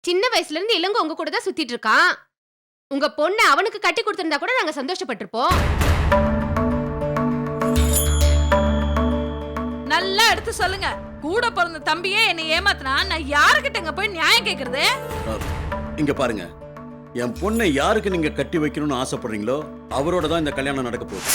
சின்ன வயசுல இருந்து இளங்க உங்க கூட தான் சுத்திட்டு இருக்கான். உங்க பொண்ணு அவனுக்கு கட்டி கொடுத்திருந்தா கூட நாங்க சந்தோஷப்பட்டிருப்போம். நல்லா எடுத்து சொல்லுங்க. கூட பிறந்த தம்பியே என்னை ஏமாத்தினா நான் யாருக்கிட்டங்க போய் நியாயம் கேக்குறது? இங்க பாருங்க, என் பொண்ணை யாருக்கு நீங்க கட்டி வைக்கணும்னு ஆசைப்படுறீங்களோ அவரோட தான் இந்த கல்யாணம் நடக்க போகுது.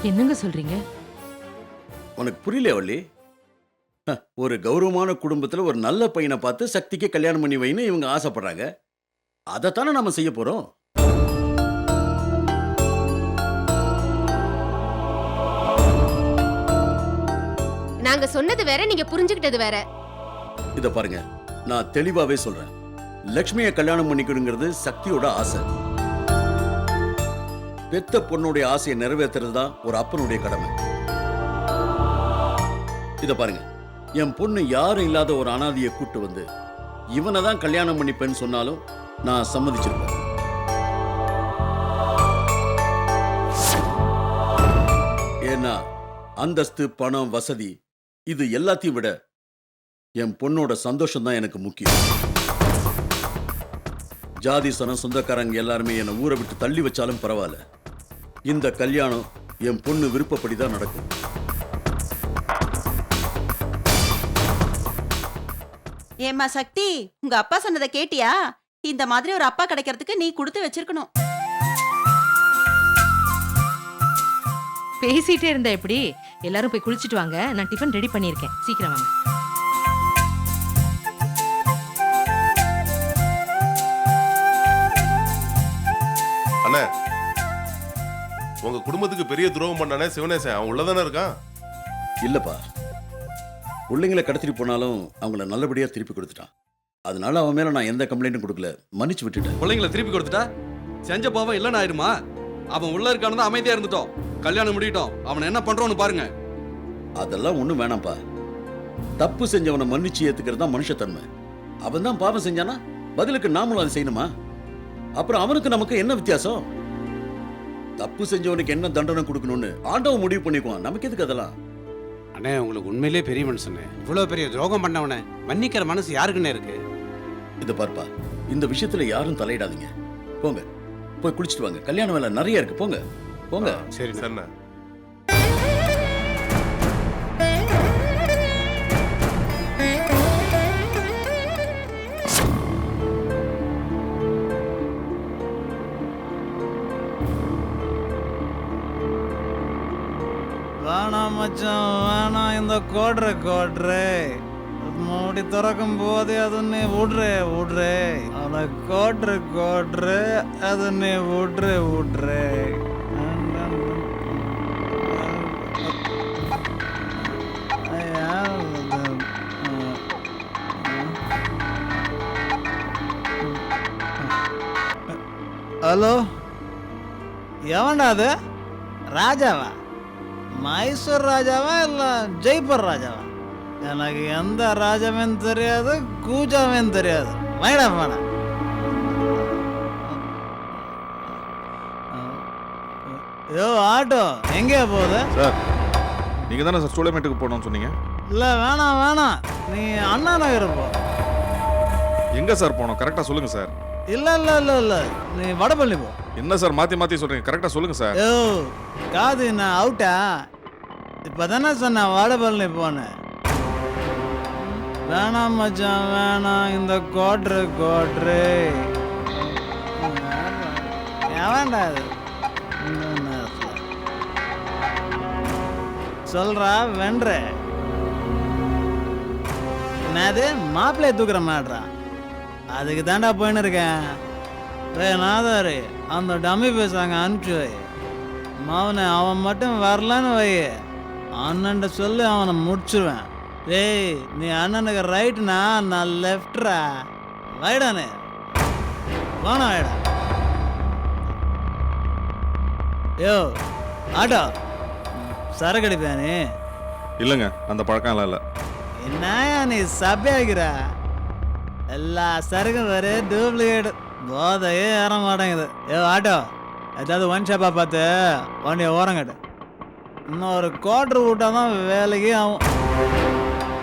என்னங்க சொல்றீங்க? உனக்கு புரியல வள்ளி? ஒரு கௌரவமான குடும்பத்துல ஒரு நல்ல பையனை பார்த்து சக்திக்கு கல்யாணம் பண்ணி வைன்னு இவங்க ஆசைப்படுறாங்க. அதைத்தானே நாம செய்ய போறோம். நாங்க சொன்னது வேற, நீங்க புரிஞ்சுக்கிட்டது வேற. இத பாருங்க, நான் தெளிவாவே சொல்றேன். லட்சுமியை கல்யாணம் பண்ணிக்கணுங்கிறது சக்தியோட ஆசை. பெத்த பொண்ணுடைய ஆசையை நிறைவேற்றுறது தான் ஒரு அப்பனுடைய கடமை. இத பாருங்க, என் பொண்ணு யாரும் இல்லாத ஒரு அனாதையை கூட்டு வந்து இவனை தான் கல்யாணம் பண்ணிப்பேன்னு சொன்னாலும் நான் சம்மதிச்சிருப்பேன். ஏன்னா அந்தஸ்து, பணம், வசதி இது எல்லாத்தையும் விட என் பொண்ணோட சந்தோஷம் தான் எனக்கு முக்கியம். ஜாதி சனம் சொந்தக்காரங்க எல்லாருமே என்னை ஊரை விட்டு தள்ளி வச்சாலும் பரவாயில்ல, இந்த கல்யாணம் என் பொண்ணு விருப்பப்படி தான் நடக்கும். ஏம்மா சக்தி, உங்க அப்பா சொன்னதை கேட்டியா? இந்த மாதிரி ஒரு அப்பா கிடைக்கிறதுக்கு நீ கொடுத்து வச்சிருக்கணும். பேசிட்டே இருந்தா எப்படி? எல்லாரும் போய் குளிச்சிட்டு வாங்க, நான் டிஃபன் ரெடி பண்ணியிருக்கேன். சீக்கிரம் வாங்க. அண்ணா, உங்க குடும்பத்துக்கு பெரிய துரோகம் பண்ணானே சிவனேசன், அவன் உள்ளதானே இருக்கான்? இல்லப்பா, பிள்ளைங்களை கடத்திட்டு போனாலும் அவங்கள நல்லபடியா திருப்பி கொடுத்துட்டான். அதனால அவன் மேல நான் எந்த கம்ப்ளைண்ட்டும் கொடுக்கல, மன்னிச்சு விட்டுட்டேன். பிள்ளைங்களை திருப்பி கொடுத்துட்டா செஞ்ச பாவம் இல்லைன்னு ஆயிடுமா? அவன் உள்ள இருக்கானதான் அமைதியா இருந்துட்டோம், கல்யாணம் முடியட்டும், அவனை என்ன பண்றோன்னு பாருங்க. அதெல்லாம் ஒண்ணும் வேணாம்ப்பா. தப்பு செஞ்சவனை மன்னிச்சு ஏத்துக்கிறது தான் மனுஷத்தன்மை. அவன் தான் பாவம் செஞ்சானா பதிலுக்கு நாமளும் அதை செய்யணுமா? அப்புறம் அவனுக்கு நமக்கு என்ன வித்தியாசம்? தப்பு செஞ்சவனுக்கு என்ன தண்டனை கொடுக்கணும்னு ஆண்டவன் முடிவு பண்ணிக்குவான். நமக்கு எதுக்கு அதெல்லாம்? அண்ணே, உங்களுக்கு உண்மையிலே பெரிய மனுஷனே. இவ்வளவு பெரிய துரோகம் பண்ணவனே மன்னிக்கிற மனசு யாருக்குன்னே இருக்கு? இத பார்ப்பா, இந்த விஷயத்துல யாரும் தலையிடாதீங்க. போங்க, போய் குளிச்சுட்டு வாங்க. கல்யாண வேலை நிறைய இருக்கு. போங்க போங்க. சரி சரிண்ணா. வேணாம் மச்சான், வேணாம். இந்த கோட்ரு மூடி திறக்கும் போதே அது நீ விட்ரு. அந்த கோட்ரு அது நீ விட்ரு. ஹலோ, எவன்டா அது? ராஜாவா? மைசூர் ராஜாவா இல்ல ஜெய்ப்பூர் ராஜாவா? எனக்கு எந்த ராஜாவும் தெரியாது, கூஜாவும் தெரியாது. வைடா போன. யோ ஆட்டோ, எங்கேயா போகுது? சார், நீங்க தானே சார் சூளமேட்டுக்கு போகணும்னு சொன்னீங்க? இல்ல வேணாம், நீ அண்ணா நகர் போ. எங்க சார் போகணும்? கரெக்டா சொல்லுங்க சார். இல்ல நீ வடபழனி போ. என்ன சார் மாத்தி சொல்றீங்க? கரெக்டா சொல்லுங்க சார். யோ காது, நான் அவுட்டா? இப்பதானே சொன்னேன் வடபழனி போனேன். வேணாம் மச்சான், வேணாம். இந்த கோட்ரு எவன்டா அது? சொல்றா வென்ற. என்னது மாப்பிள்ளைய தூக்குற மாட்றா? அதுக்கு தாண்டா போயின்னு இருக்கேன். நாதாரி, அந்த டம்மி பேசாங்க அனுப்பிச்சு வை. மவனை அவன் மட்டும் வரலன்னு வை, அண்ணன்ட்ட சொல்லி அவனை முடிச்சிருவேன். டேய், நீ அண்ணனுக்கு ரைட்னா, நான் லெஃப்ட்ரா. வைடானே, வாணா வைடா. யோ ஆட்டோ, சரக்கு அடிப்பியா நீ? இல்லைங்க அந்த பழக்கம்லாம் இல்லை. என்னயா நீ சபையாகிற? எல்லா சரக்கும் வேறு டூப்ளிகேட், போதையே ஏற மாட்டேங்குது. ஆட்டோ ஏதாவது ஒன் ஷாப்பாக பார்த்து வண்டியை ஓரங்கட்டு. இன்னும் ஒரு குவார்டர் விட்டால் தான் வேலைக்கு ஆகும்.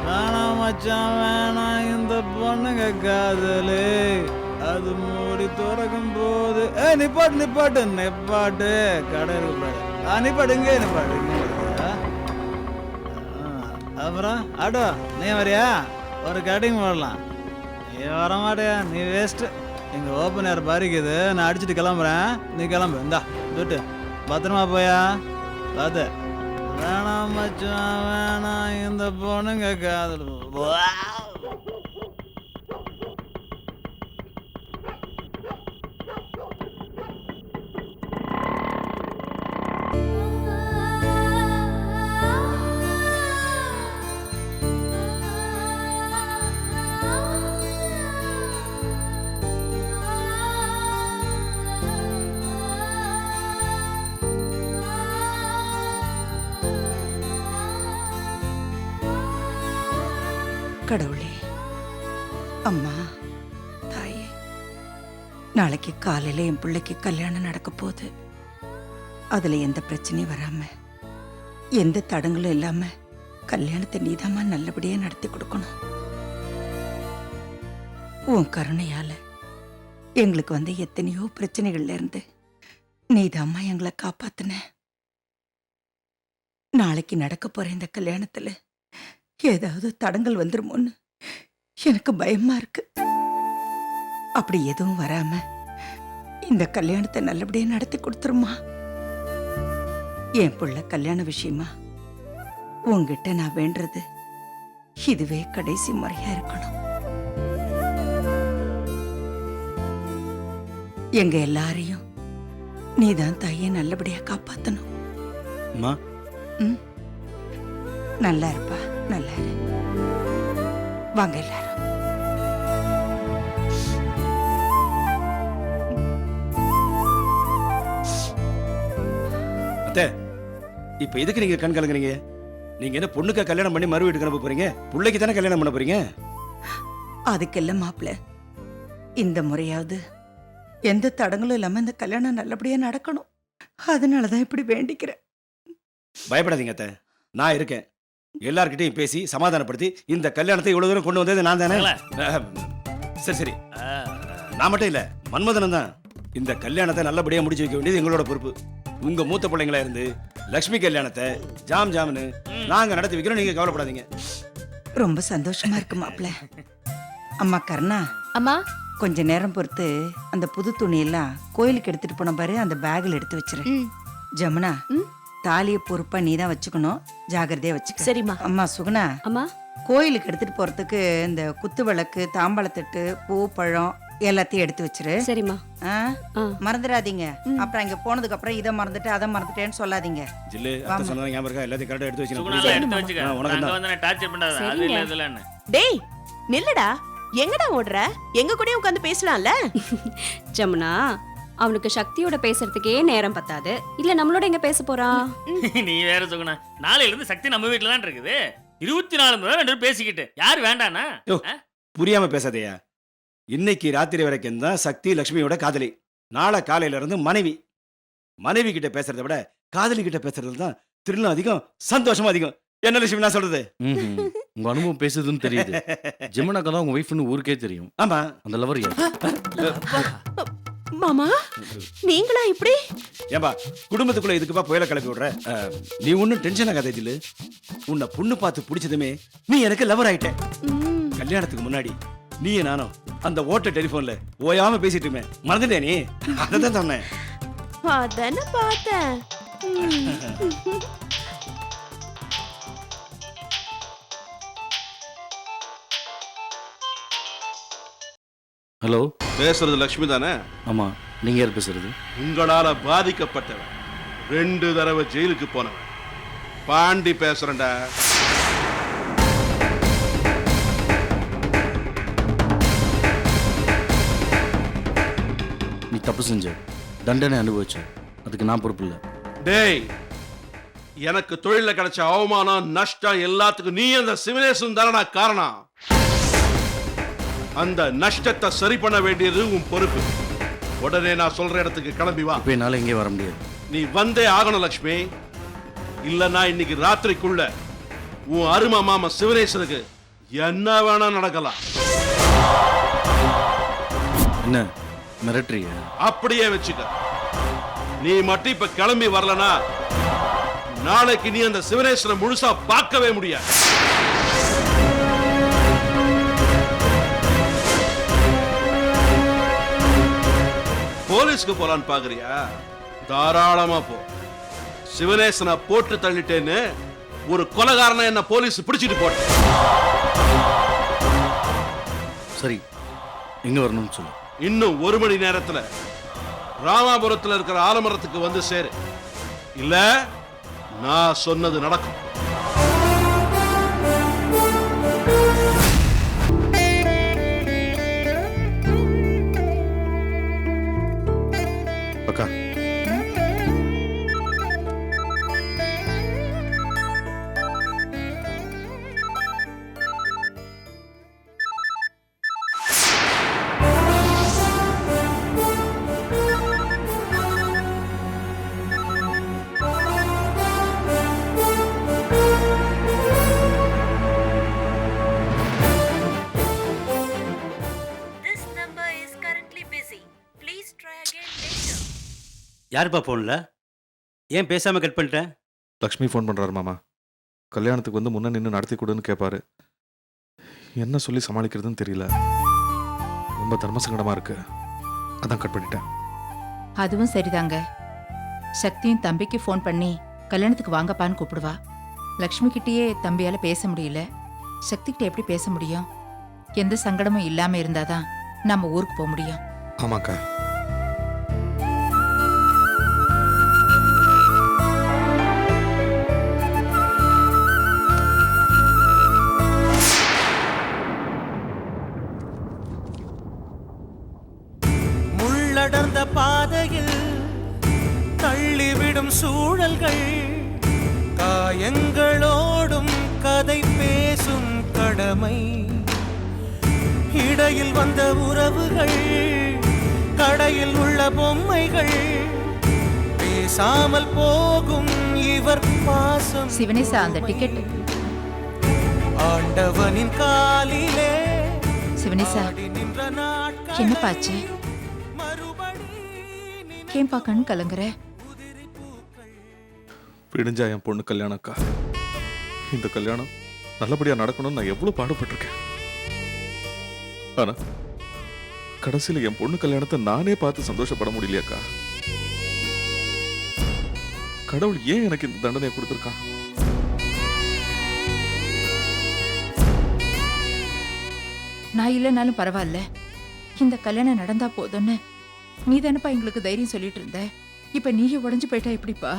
வேணாம் மச்சான் வேணாம், இந்த பொண்ணுங்க காதலு அது மூடி திறக்கும் போது நிப்பாட்டு கடை இருக்கு. நிப்பாட்டு இங்கே நிப்பாட்டு. அப்புறம் ஆட்டோ நீ வரியா? ஒரு கட்டிங் போடலாம். நீ வர மாட்டியா? நீ வேஸ்ட்டு. இங்கே ஓப்பன் ஏர் பாரிக்குது, நான் அடிச்சுட்டு கிளம்புறேன். நீ கிளம்பு. இந்தா துட்டு பத்திரமா போயா பார்த்து. வேணாம் மச்சான் வேணாம், இந்த பொண்ணுங்க காதல். கடவுளே, அம்மா, தாயே, நாளைக்கு காலையில என் பிள்ளைக்கு கல்யாணம் நடக்க போகுது. அதுல எந்த பிரச்சனையும் வராம, எந்த தடங்களும் இல்லாம கல்யாணத்தை நீதாம்மா நல்லபடியா நடத்தி கொடுக்கணும். உன் கருணையால எங்களுக்கு வந்து எத்தனையோ பிரச்சனைகள்ல இருந்து நீதாம்மா எங்களை காப்பாத்துன. நாளைக்கு நடக்க போற இந்த கல்யாணத்துல ஏதாவது தடங்கள் வந்துருமோன்னு எனக்கு பயமா இருக்கு. அப்படி எதுவும் வராம இந்த கல்யாணத்தை நல்லபடியா நடத்தி கொடுத்துருமா. என் புள்ள கல்யாண விஷயமா உன்கிட்ட நான் வேண்டது இதுவே கடைசி முறையா இருக்கணும். எங்க எல்லாரையும் நீதான் தாயை நல்லபடியா காப்பாத்தணும். நல்லா இருப்பா, நல்லா இரு. வாங்க எல்லாரும். அத்தை, இப்ப எதுக்கு நீங்க கண் கலங்குறீங்க? நீங்க என்ன பொண்ணுக்கா கல்யாணம் பண்ணி மறு வீட்டுக்கு அனுப்ப போறீங்க? பிள்ளைக்கு தானே கல்யாணம் பண்ண போறீங்க. அதுக்கெல்லாம் மாப்பிள்ள, இந்த முறையாவது எந்த தடங்களும் இல்லாம இந்த கல்யாணம் நல்லபடியா நடக்கணும். அதனாலதான் இப்படி வேண்டிக்கிறேன். பயப்படாதீங்க அத்தை, நான் இருக்கேன். எல்லார்கிட்டையும் பேசி சமாதானப்படுத்தி இந்த கல்யாணத்தை இவ்வளவு தூரம் கொண்டு வந்தது நான் தானே. சரி சரி, நான் மட்டும் இல்ல, மன்மதனம் தான். இந்த கல்யாணத்தை நல்லபடியா முடிச்சு வைக்க வேண்டியது எங்களோட பொறுப்பு. உங்க மூத்த பிள்ளைங்களா இருந்து லக்ஷ்மி கல்யாணத்தை ஜாம் ஜாம்னு நாங்க நடத்தி வைக்கிறோம். நீங்க கவலைப்படாதீங்க. ரொம்ப சந்தோஷமா இருக்கு மாப்பிள்ள. அம்மா கருணா, அம்மா கொஞ்ச நேரம் பொறுத்து அந்த புது துணியெல்லாம் கோயிலுக்கு எடுத்துட்டு போன பாரு, அந்த பேக்ல எடுத்து வச்சிரு. ஜமுனா, தாலியை பொறுப்பா நீ தான் வச்சுக்கணும், ஜாகிரதையா வச்சுக்க. சரிம்மா. அம்மா சுகுணா, அம்மா கோயிலுக்கு எடுத்துட்டு போறதுக்கு இந்த குத்து விளக்கு, தாம்பாளத்தட்டு, பூ, பழம் எல்லாத்தையும் எடுத்து வச்சிரு. சரிம்மா. மறந்துடாதீங்க. அப்புறம் இங்க போனதுக்கு அப்புறம் இதை மறந்துட்டு அதை மறந்துட்டேன்னு சொல்லாதீங்க. ஜில்லு, அத்தை சொன்னது ஞாபகம் இருக்கா? எல்லாத்தையும் கரெக்டா எடுத்து வச்சுக்கணும். டேய் நில்லுடா, எங்கடா ஓடுற? எங்க கூட உட்காந்து பேசலாம்ல. ஜமுனா, அவனுக்கு சக்தியோட பேசுறதுக்கே நேரம் பத்தாது. இல்ல நம்மளோட எங்க பேச போறான்? நீ வேற சுகுணா, நாளையில இருந்து சக்தி நம்ம வீட்டுல தான் இருக்குது. 24 மணி நேரம் ரெண்டு பேரும் பேசிக்கிட்டு யாரு வேண்டானா? புரியாம பேசாதேயா. இன்னைக்கு ராத்திரி வரைக்கும் தான் சக்தி லட்சுமியோட காதலி. நாளை காலையில இருந்து மனைவி. மனைவி கிட்ட பேசுறதை விட காதலி கிட்ட பேசுறது தான் திருளும் அதிகம், சந்தோஷமும் அதிகம். என்ன லட்சுமி நான் சொல்றது? உங்க அனுபவம் பேசுதுன்னு தெரியுது. ஜெமினாக்கு தான் உங்க வைஃப்னு ஊருக்கே தெரியும். ஆமா, அந்த லவர் யார்? மாமா, நீங்களா இப்படி? ஏம்பா, குடும்பத்துக்குள்ள இதுக்குப்பா புயல கிளப்பி விடுற? நீ ஒன்னும் டென்ஷன் ஆகாதே ஜில்லு. உன்னை பொண்ணு பார்த்து பிடிச்சதுமே நீ எனக்கு லவர் ஆயிட்ட. கல்யாணத்துக்கு முன்னாடி நீ நானும் அந்த ஓட்ட டெலிபோன்ல ஓயாம பேசிட்டுமே, மறந்துட்டே நீ? அதான் சொன்னேன். அதானே பார்த்தேன். ஹலோ, பேசுறது லட்சுமி தானே? ஆமா, நீங்க யார் பேசுறது? உங்களால பாதிக்கப்பட்டவன், 2 தடவை ஜெயிலுக்கு போனவன் பாண்டி பேசுறேன்டா. நீ தப்பு செஞ்ச, தண்டனை அனுபவிச்ச, அதுக்கு நான் பொறுப்பு இல்லை. டேய், எனக்கு தொழில கிடைச்ச அவமானம் நஷ்டம் எல்லாத்துக்கும் நீ அந்த சிவனேசன் தானடா காரணம். அந்த நஷ்டத்தை சரி பண்ண வேண்டியது உன் பொறுப்பு. உடனே நான் சொல்ற இடத்துக்கு கிளம்பி வா. இப்போ என்னால் எங்கே வர முடியாது. நீ வந்தே ஆகணும் லட்சுமி. இல்லன்னா இன்னைக்கு ராத்திரிக்குள்ள உன் அருமை மாமா சிவனேசனுக்கு என்ன வேணா நடக்கலாம். என்ன மிரட்டுறியா? அப்படியே வச்சுக்க. நீ மட்டும் இப்ப கிளம்பி வரலனா நாளைக்கு நீ அந்த சிவனேஸ்வரனை முழுசா பார்க்கவே முடியாது. போலீஸ்க்கு போலான்னு பாக்குறியா? தாராளமா போ. சிவனேசனை போட்டு தள்ளிட்டேன்னு ஒரு கொலைகாரனை என்ன போலீஸ் பிடிச்சிட்டு போட்ட. சரி, எங்க வரணும்னு சொல்லு. இன்னும் 1 மணி நேரத்துல ராமாபுரத்துல இருக்கிற ஆலமரத்துக்கு வந்து சேரு. இல்ல நான் சொன்னது நடக்கும். அக்கா, யாருப்பா போன்ல? ஏன் பேசாம கட் பண்ணிட்டேன்? லக்ஷ்மி ஃபோன் பண்றாரு மாமா. கல்யாணத்துக்கு வந்து முன்ன நின்று நடத்தி கொடுன்னு கேட்பாரு. என்ன சொல்லி சமாளிக்கிறதுன்னு தெரியல. ரொம்ப தர்ம சங்கடமா இருக்கு. அதான் கட் பண்ணிட்டேன். அதுவும் சரிதாங்க. சக்தியும் தம்பிக்கு ஃபோன் பண்ணி கல்யாணத்துக்கு வாங்கப்பான்னு கூப்பிடுவா. லக்ஷ்மி கிட்டேயே தம்பியால பேச முடியல. சக்தி கிட்ட எப்படி பேச முடியும்? எந்த சங்கடமும் இல்லாம இருந்தாதான் நம்ம ஊருக்கு போக முடியும். ஆமாக்கா. முள்ளடர்ந்த பாதையில் தள்ளிவிடும் சூழல்கள், காயங்களோடும் கதை பேசும் கடமை, இடையில் வந்த உறவுகள், கடையில் உள்ள பொம்மைகள், பேசாமல் போகும் இவர் பாசம். சிவனேசா, அந்த டிக்கெட். ஆண்டவனின் காலிலே சிவனேசா, என்னப்பாச்சு? ஏன்பா கண் கலங்குற? விடிஞ்சா என் பொண்ணு கல்யாணம் அக்கா. இந்த கல்யாணம் நல்லபடியா நடக்கணும்னு நான் எவ்வளவு பாடுபட்டிருக்கேன். ஆனா கடைசியில என் பொண்ணு கல்யாணத்தை நானே பார்த்து சந்தோஷப்பட முடியலையாக்கா. கடவுள் ஏன் எனக்கு இந்த தண்டனையை கொடுத்திருக்கான்? நான் இல்லைனாலும் பரவாயில்ல, இந்த கல்யாணம் நடந்தா போதும்னு நீ தானப்பா எங்களுக்கு தைரியம் சொல்லிட்டு இருந்த. இப்ப நீயே உடைஞ்சு போயிட்டா எப்படிப்பா?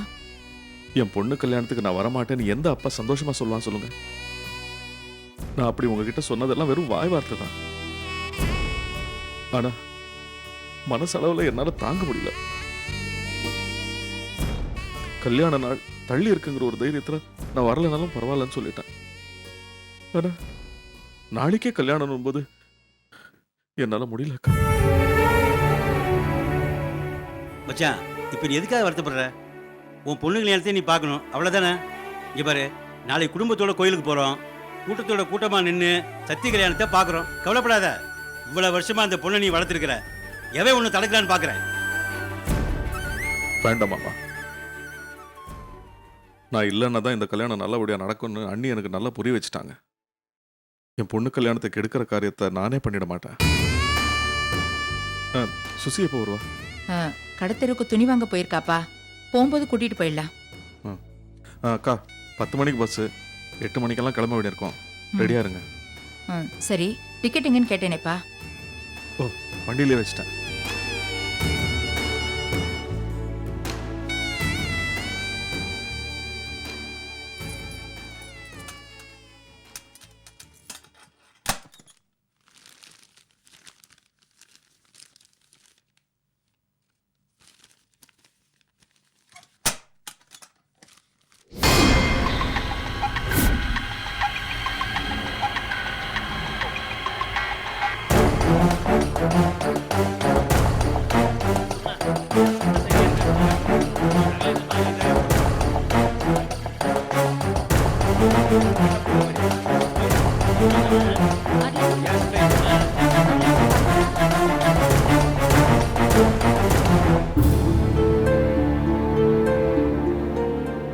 என் பொண்ணு கல்யாணத்துக்கு நான் வரமாட்டேன்னு எந்த அப்பா சந்தோஷமா சொல்லுவான் சொல்லுங்க? நான் அப்படி உங்ககிட்ட சொன்னதெல்லாம் வெறும் வாய் வார்த்தை தான். ஆனா மனசளவுல என்னால தாங்க முடியல. கல்யாண நாள் தள்ளி இருக்குங்கிற ஒரு தைரியத்துல நான் வரலனாலும் பரவாயில்லன்னு சொல்லிட்டேன். ஆனா நாளைக்கே கல்யாணம் போது என்னால முடியல. மச்சான், இப்ப நீ எதுக்காக வருத்தப்படுற? உன் பொண்ணு கல்யாணத்தை நீ பார்க்கணும், அவ்வளவுதானே? இங்க பாரு, நாளைக்கு குடும்பத்தோட கோயிலுக்கு போறோம். கூட்டத்தோட கூட்டமா நின்று சக்தி கல்யாணத்தை பார்க்குறோம். கவலைப்படாத. இவ்வளவு வருஷமா அந்த பொண்ணை நீ வளர்த்துருக்கிற. எவன் ஒன்று தடுக்கலான்னு பார்க்குறேன். வேண்டாம் மாமா. நான் இல்லைன்னா தான் இந்த கல்யாணம் நல்லபடியா நடக்கும்னு அண்ணி எனக்கு நல்லா புரிய வச்சுட்டாங்க. என் பொண்ணு கல்யாணத்துக்கு எடுக்கிற காரியத்தை நானே பண்ணிட மாட்டேன். சுசி எப்போ வருவா? கடத்தருக்கு துணி வாங்க போயிருக்காப்பா. போகும்போது கூட்டிட்டு போயிடலாம். அக்கா, 10 மணிக்கு பஸ், 8 மணிக்கெல்லாம் கிளம்ப வேண்டியிருக்கோம். ரெடியா இருங்க. சரி, டிக்கெட் எங்கன்னு கேட்டேனேப்பா. ஓ, வண்டியிலே வச்சிட்டேன்.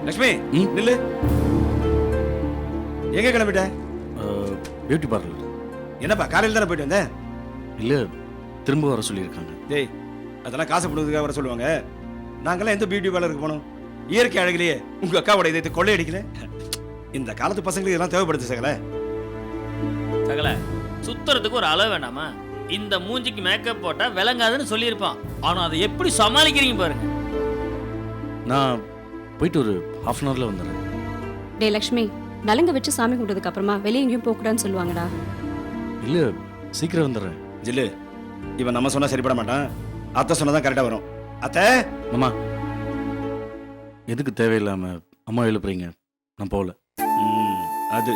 லட்சுமி நில்லு. எங்க கிளம்பிட்ட? Beauty parlour. என்னப்பா காலையில் தானே போயிட்டு வந்தேன்? இல்லை, திரும்ப வர சொல்லியிருக்காங்க. டேய், அதெல்லாம் காசு போடுறதுக்காக வர சொல்லுவாங்க. நாங்கெல்லாம் எந்த பியூட்டி பார்லருக்கு போனோம்? இயற்கை அழகிலேயே உங்க அக்காவோட இதயத்தை கொள்ளையடிக்கல. இந்த காலத்து பசங்களுக்கு இதெல்லாம் தேவைப்படுது சகல. சகல சுத்துறதுக்கு ஒரு அளவு வேணாமா? இந்த மூஞ்சிக்கு மேக்கப் போட்டா விளங்காதுன்னு சொல்லியிருப்பான். ஆனா அதை எப்படி சமாளிக்கிறீங்க பாருங்க. நான் போயிட்டு ஒரு ½ அன் ஹவர்ல வந்துடுறேன். டே லக்ஷ்மி, நலுங்க வச்சு சாமி கும்பிட்டதுக்கு அப்புறமா வெளியே எங்கேயும் போகக்கூடாதுன்னு சொல்லுவாங்கடா. இல்லை, சீக்கிரம் வந்துடுறேன். ஜில்லு, இவன் நம்ம சொன்னா சரிப்பட மாட்டான். அத்தை சொன்னதான் கரெக்டா வரும். அத்தை மாமா, எதுக்கு தேவையில்லாம அம்மா எழுப்புறீங்க? நான் போகல. அது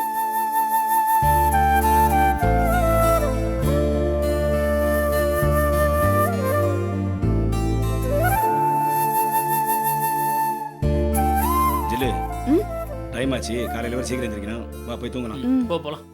ஜில்லு, டைம் ஆச்சு. காலையில வரை சீக்கிரம் எந்திரிக்கணும். வா போய் தூங்கலாம். போலாம்.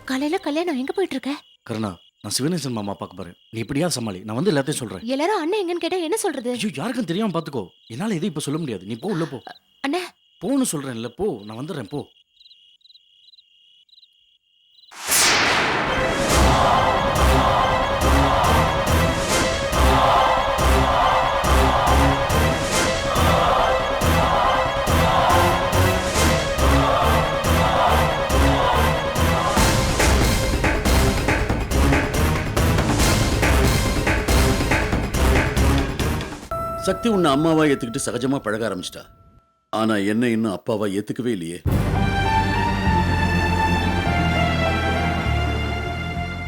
காலையில கல்யாணம் எங்க போயிட்டு இருக்க? கருணா, நான் சிவனேசன் மாமா பார்க்க போறேன். நீ இப்படியா சமாளி. நான் வந்து எல்லாத்தையும் சொல்றேன். எல்லாரும் அண்ணன் எங்கன்னு கேட்டா என்ன சொல்றது? ஐயோ, யாருக்கும் தெரியாம பாத்துக்கோ. என்னால எதையும் இப்ப சொல்ல முடியாது. நீ போ, உள்ள போ. அண்ணா போன்னு சொல்றேன். இல்ல போ, நான் வந்துடுறேன். போ. சக்தி உன்னை அம்மாவா ஏத்துக்கிட்டு சகஜமா பழக ஆரம்பிச்சிட்டா. ஆனா என்ன இன்னும் அப்பாவா ஏத்துக்கவே இல்லையே.